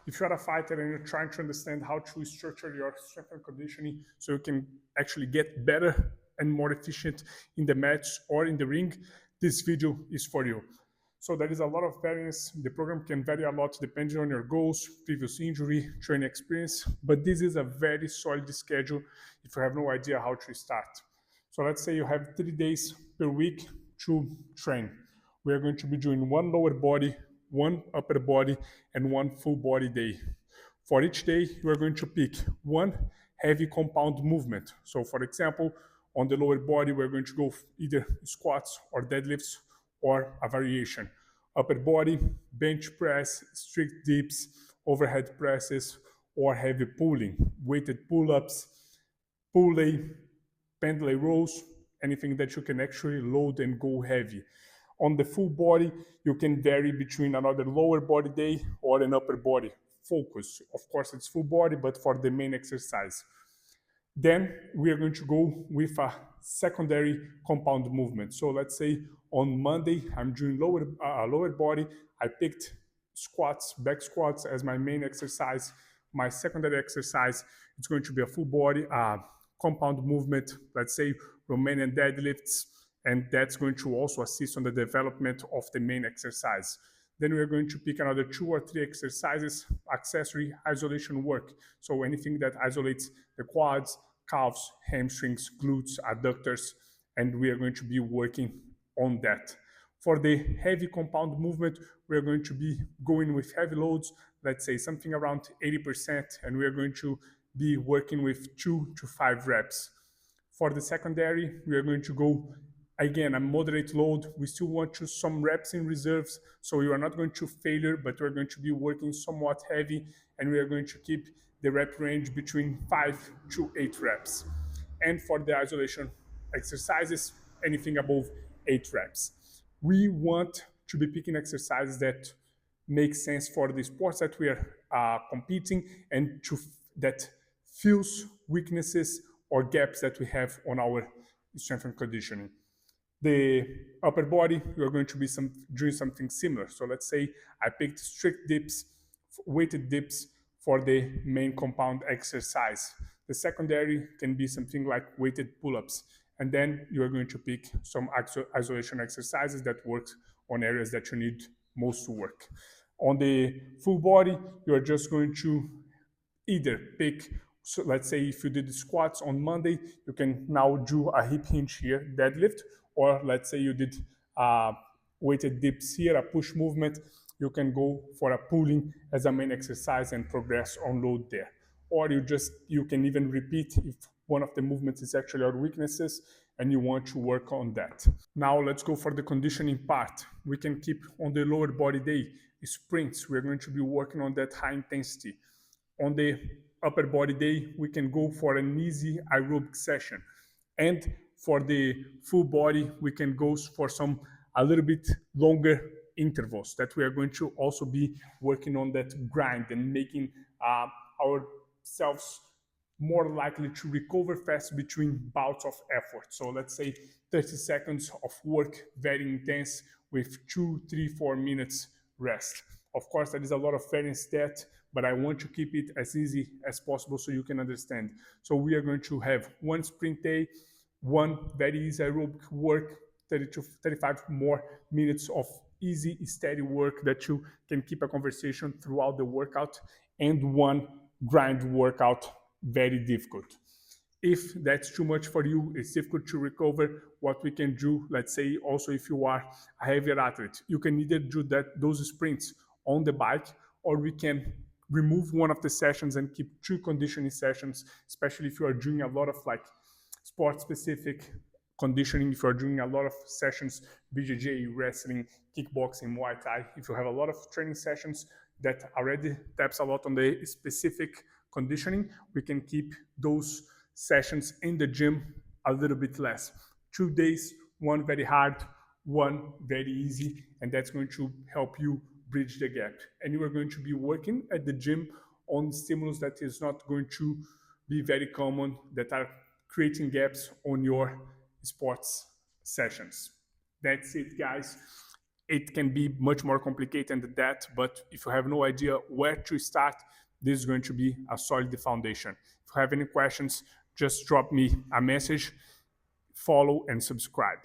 If you're a fighter and you're trying to understand how to structure your strength and conditioning so you can actually get better and more efficient in the match or in the ring, this video is for you. So there is a lot of variance. The program can vary a lot depending on your goals, previous injury, training experience, but this is a very solid schedule if you have no idea how to start. So let's say you have 3 days per week to train. We are going to be doing one lower body, one upper body, and one full body day. For each day, you are going to pick one heavy compound movement. So for example, on the lower body, we're going to go either squats or deadlifts or a variation. Upper body, bench press, strict dips, overhead presses, or heavy pulling, weighted pull-ups, pulley, pendlay rows, anything that you can actually load and go heavy. On the full body, you can vary between another lower body day or an upper body focus. Of course, it's full body, but for the main exercise. Then we are going to go with a secondary compound movement. So let's say on Monday, I'm doing lower body. I picked squats, back squats as my main exercise. My secondary exercise is going to be a full body compound movement, let's say Romanian deadlifts, and that's going to also assist on the development of the main exercise. Then we are going to pick another 2 or 3 exercises, accessory isolation work. So anything that isolates the quads, calves, hamstrings, glutes, adductors, and we are going to be working on that. For the heavy compound movement, we are going to be going with heavy loads, let's say something around 80%, and we are going to be working with 2 to 5 reps. For the secondary, we are going to go again a moderate load. We still want to some reps in reserves, so you are not going to failure, but we're going to be working somewhat heavy, and we are going to keep the rep range between 5 to 8 reps. And for the isolation exercises, anything above 8 reps. We want to be picking exercises that make sense for the sports that we are competing and that fills weaknesses or gaps that we have on our strength and conditioning. The upper body, we are going to be doing something similar. So let's say I picked strict dips, weighted dips for the main compound exercise. The secondary can be something like weighted pull-ups. And then you are going to pick some isolation exercises that work on areas that you need most to work. On the full body, you are just going to either pick, so let's say if you did the squats on Monday, you can now do a hip hinge here, deadlift, or let's say you did weighted dips here, a push movement, you can go for a pulling as a main exercise and progress on load there. Or you can even repeat if one of the movements is actually our weaknesses and you want to work on that. Now let's go for the conditioning part. We can keep on the lower body day, sprints. We're going to be working on that high intensity. On the upper body day, we can go for an easy aerobic session. And for the full body, we can go for some a little bit longer intervals that we are going to also be working on that grind and making ourselves more likely to recover fast between bouts of effort. So let's say 30 seconds of work, very intense, with 2, 3, 4 minutes rest. Of course, there is a lot of variance that, but I want to keep it as easy as possible so you can understand. So we are going to have one sprint day, one very easy aerobic work, 30 to 35 more minutes of easy, steady work that you can keep a conversation throughout the workout, and one grind workout, very difficult. If that's too much for you, it's difficult to recover, what we can do, let's say also if you are a heavier athlete, you can either do those sprints on the bike, or we can remove one of the sessions and keep 2 conditioning sessions, especially if you are doing a lot of like sport specific conditioning, if you're doing a lot of sessions, BJJ, wrestling, kickboxing, Muay Thai, if you have a lot of training sessions that already taps a lot on the specific conditioning, we can keep those sessions in the gym a little bit less. 2 days, one very hard, one very easy, and that's going to help you bridge the gap. And you are going to be working at the gym on stimulus that is not going to be very common, that are creating gaps on your sports sessions. That's it, guys. it can be much more complicated than that, but if you have no idea where to start, this is going to be a solid foundation. If you have any questions, just drop me a message, follow, and subscribe.